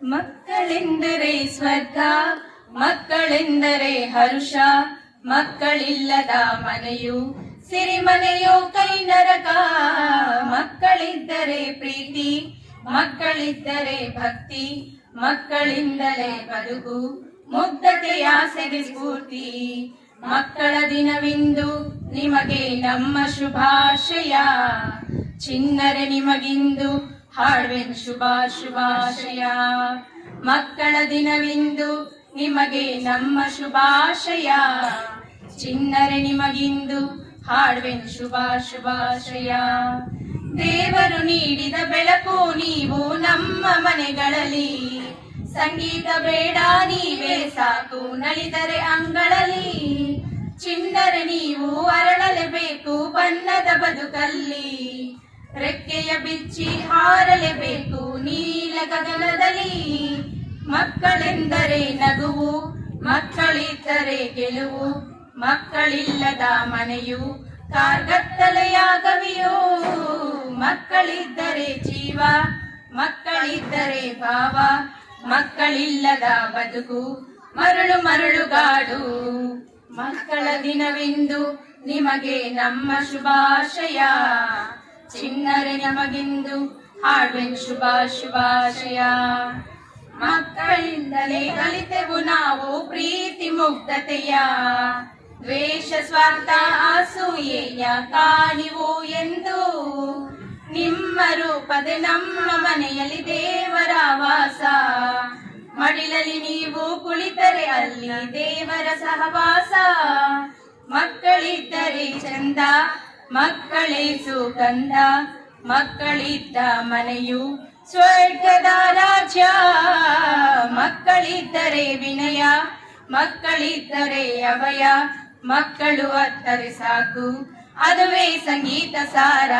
ಮಕ್ಕಳೆಂದರೆ ಸ್ವರ್ಗ, ಮಕ್ಕಳೆಂದರೆ ಹರುಷ, ಮಕ್ಕಳಿಲ್ಲದ ಮನೆಯು ಸಿರಿಮನೆಯೋ ಕೈ ನರಕ. ಮಕ್ಕಳಿದ್ದರೆ ಪ್ರೀತಿ, ಮಕ್ಕಳಿದ್ದರೆ ಭಕ್ತಿ, ಮಕ್ಕಳಿಂದಲೇ ಬದುಕು ಮುಗ್ಧತೆಯ ಸೆಗೆ ಸ್ಫೂರ್ತಿ. ಮಕ್ಕಳ ದಿನವಿಂದು ನಿಮಗೆ ನಮ್ಮ ಶುಭಾಶಯ, ಚಿನ್ನರೆ ನಿಮಗಿಂದು ಹಾಡುವೆನು ಶುಭಾಶಯ. ಮಕ್ಕಳ ದಿನವಿಂದು ನಿಮಗೆ ನಮ್ಮ ಶುಭಾಶಯ, ಚಿನ್ನರೆ ನಿಮಗಿಂದು ಹಾಡುವೆನು ಶುಭಾಶಯ. ದೇವರು ನೀಡಿದ ಬೆಳಕು ನೀವು ನಮ್ಮ ಮನೆಗಳಲ್ಲಿ, ಸಂಗೀತ ಬೇಡ ನೀವೇ ಸಾಕು ನಲಿದರೆ ಅಂಗಳಲ್ಲಿ. ಚಿನ್ನರೆ ನೀವು ಅರಳಲೇಬೇಕು ಬಣ್ಣದ ಬದುಕಲ್ಲಿ, ರೆಕ್ಕೆಯ ಬಿಚ್ಚಿ ಹಾರಲೇಬೇಕು ನೀಲ ಗಗನದಲ್ಲಿ. ಮಕ್ಕಳೆಂದರೆ ನಗುವು, ಮಕ್ಕಳಿದ್ದರೆ ಗೆಲುವು, ಮಕ್ಕಳಿಲ್ಲದ ಮನೆಯು ಕಾರ್ಗತ್ತಲೆಯ ಗವಿಯೋ. ಮಕ್ಕಳಿದ್ದರೆ ಜೀವ, ಮಕ್ಕಳಿದ್ದರೆ ಭಾವ, ಮಕ್ಕಳಿಲ್ಲದ ಬದುಕು ಮರಳು ಮರಳುಗಾಡು. ಮಕ್ಕಳ ದಿನವಿಂದು ನಿಮಗೆ ನಮ್ಮ ಶುಭಾಶಯ, ಚಿನ್ನರೆ ನಮಗಿಂದು ಹಾಡುವೆನು ಶುಭಾಶಯ. ಮಕ್ಕಳಿಂದಲೇ ಕಲಿತೆವು ನಾವು ಪ್ರೀತಿ ಮುಗ್ಧತೆಯ, ದ್ವೇಷ ಸ್ವಾರ್ಥ ಅಸೂಯೆಯ ಕಾಣಿವು ಎಂದು. ನಿಮ್ಮ ರೂಪದೆ ನಮ್ಮ ಮನೆಯಲ್ಲಿ ದೇವರ ವಾಸ, ಮಡಿಲಲ್ಲಿ ನೀವು ಕುಳಿತರೆ ಅಲ್ಲಿ ದೇವರ ಸಹವಾಸ. ಮಕ್ಕಳಿದ್ದರೆ ಚಂದ, ಮಕ್ಕಳೇ ಸುಗಂಧ, ಮಕ್ಕಳಿದ್ದ ಮನೆಯು ಸ್ವರ್ಗದ ರಾಜ್ಯ. ಮಕ್ಕಳಿದ್ದರೆ ವಿನಯ, ಮಕ್ಕಳಿದ್ದರೆ ಅಭಯ, ಮಕ್ಕಳು ಅತ್ತರೆ ಸಾಕು ಅದುವೇ ಸಂಗೀತ ಸಾರ.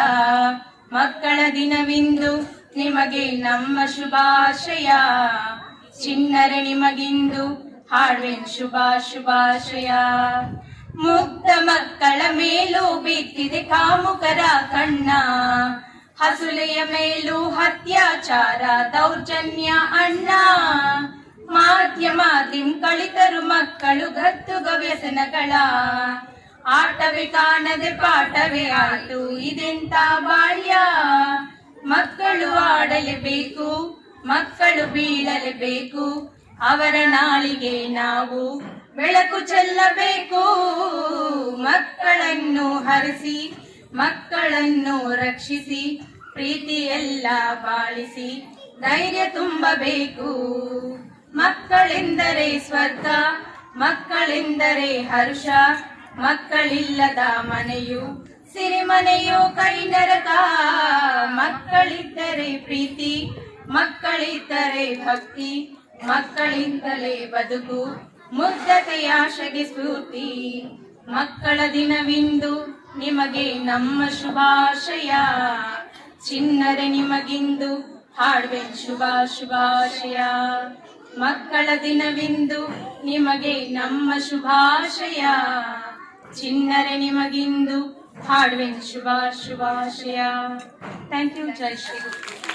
ಮಕ್ಕಳ ದಿನವಿಂದು ನಿಮಗೆ ನಮ್ಮ ಶುಭಾಶಯ, ಚಿನ್ನರೆ ನಿಮಗಿಂದು ಹಾಡುವೆನು ಶುಭಾಶಯ. ಮುಗ್ಧ ಮಕ್ಕಳ ಮೇಲೂ ಬಿತ್ತಿದೆ ಕಾಮುಕರ ಕಣ್ಣ, ಹಸುಲೆಯ ಮೇಲೂ ಅತ್ಯಾಚಾರ ದೌರ್ಜನ್ಯ ಅಣ್ಣ. ಮಾಧ್ಯಮ ಕಳಿತರು ಮಕ್ಕಳು ಗತ್ತುಗ ವ್ಯಸನಗಳ, ಆಟವೇ ಕಾಣದೆ ಪಾಠವೇ ಆಯ್ತು ಇದೆಂತ ಬಾಳ್ಯ. ಮಕ್ಕಳು ಆಡಲೇಬೇಕು, ಮಕ್ಕಳು ಬೀಳಲೇಬೇಕು, ಅವರ ನಾಳಿಗೆ ನಾವು ಬೆಳಕು ಚೆಲ್ಲಬೇಕು. ಮಕ್ಕಳನ್ನು ಹರಿಸಿ, ಮಕ್ಕಳನ್ನು ರಕ್ಷಿಸಿ, ಪ್ರೀತಿಯೆಲ್ಲ ಬಾಳಿಸಿ ಧೈರ್ಯ ತುಂಬಬೇಕು. ಮಕ್ಕಳೆಂದರೆ ಸ್ವರ್ಗ, ಮಕ್ಕಳೆಂದರೆ ಹರ್ಷ, ಮಕ್ಕಳಿಲ್ಲದ ಮನೆಯು ಸಿರಿಮನೆಯೋ ಕೈ ನರಕ. ಮಕ್ಕಳಿದ್ದರೆ ಪ್ರೀತಿ, ಮಕ್ಕಳಿದ್ದರೆ ಭಕ್ತಿ, ಮಕ್ಕಳಿಂದಲೇ ಬದುಕು ಮುಗ್ಧತೆಯ ಆಶೆಗೆ ಸ್ಫೂರ್ತಿ. ಮಕ್ಕಳ ದಿನವಿಂದು ನಿಮಗೆ ನಮ್ಮ ಶುಭಾಶಯ, ಚಿನ್ನರೆ ನಿಮಗಿಂದು ಹಾಡುವೆನು ಶುಭಾಶಯ. ಮಕ್ಕಳ ದಿನವಿಂದು ನಿಮಗೆ ನಮ್ಮ ಶುಭಾಶಯ, ಚಿನ್ನರೆ ನಿಮಗಿಂದು ಹಾಡುವೆನು ಶುಭಾಶಯ. Thank you. ಜೈ ಶ್ರೀ.